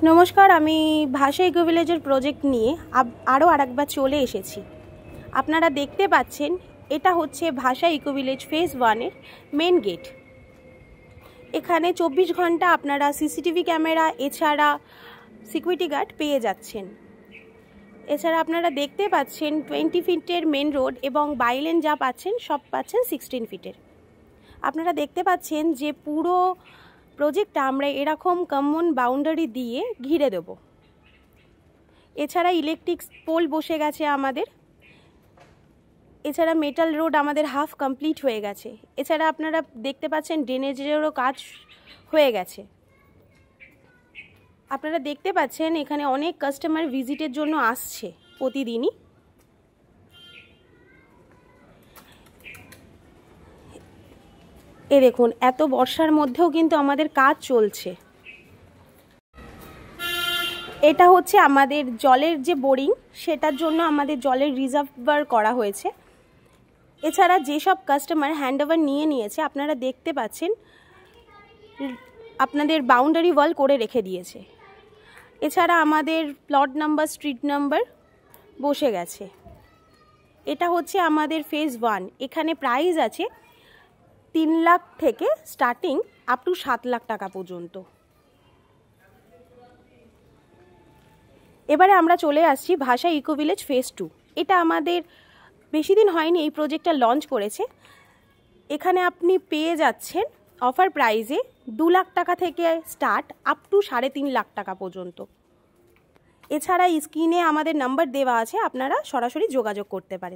নমস্কার, আমি ভাষা ইকো ভিলেজের প্রজেক্ট নিয়ে আরও আরেকবার চলে এসেছি। আপনারা দেখতে পাচ্ছেন এটা হচ্ছে ভাষা ইকো ভিলেজ ফেজ 1-এর মেন গেট। এখানে 24 ঘন্টা আপনারা সিসিটিভি ক্যামেরা এছাড়া সিকিউরিটি গার্ড পেয়ে যাচ্ছেন। এছাড়া আপনারা দেখতে পাচ্ছেন 20 ফিটের মেন রোড এবং বাইলেন যা পাচ্ছেন সব পাচ্ছেন 16 ফিটের। আপনারা দেখতে পাচ্ছেন যে পুরো প্রজেক্টটা আমরা এরকম কমন বাউন্ডারি দিয়ে ঘিরে দেব। এছাড়া ইলেকট্রিক পোল বসে গেছে আমাদের। এছাড়া মেটাল রোড আমাদের হাফ কমপ্লিট হয়ে গেছে। এছাড়া আপনারা দেখতে পাচ্ছেন ড্রেনেজেরও কাজ হয়ে গেছে। আপনারা দেখতে পাচ্ছেন এখানে অনেক কাস্টমার ভিজিটের জন্য আসছে প্রতিদিনই। এ দেখুন, এত বর্ষার মধ্যেও কিন্তু আমাদের কাজ চলছে। এটা হচ্ছে আমাদের জলের যে বোরিং, সেটার জন্য আমাদের জলের রিজার্ভার করা হয়েছে। এছাড়া যেসব কাস্টমার হ্যান্ডওভার নিয়ে নিয়েছে আপনারা দেখতে পাচ্ছেন আপনাদের বাউন্ডারি ওয়াল করে রেখে দিয়েছে। এছাড়া আমাদের প্লট নাম্বার, স্ট্রিট নাম্বার বসে গেছে। এটা হচ্ছে আমাদের ফেজ 1। এখানে প্রাইস আছে 3 লাখ থেকে স্টার্টিং আপ টু 7 লাখ টাকা পর্যন্ত। এবারে আমরা চলে আসছি ভাষা ইকো ভিলেজ ফেজ 2। এটা আমাদের বেশি দিন হয়নি এই প্রজেক্টটা লঞ্চ করেছে। এখানে আপনি পেয়ে যাচ্ছেন অফার প্রাইসে 2 লাখ টাকা থেকে স্টার্ট আপ টু 3.5 লাখ টাকা পর্যন্ত। এছাড়া স্ক্রিনে আমাদের নাম্বার দেওয়া আছে, আপনারা সরাসরি যোগাযোগ করতে পারেন।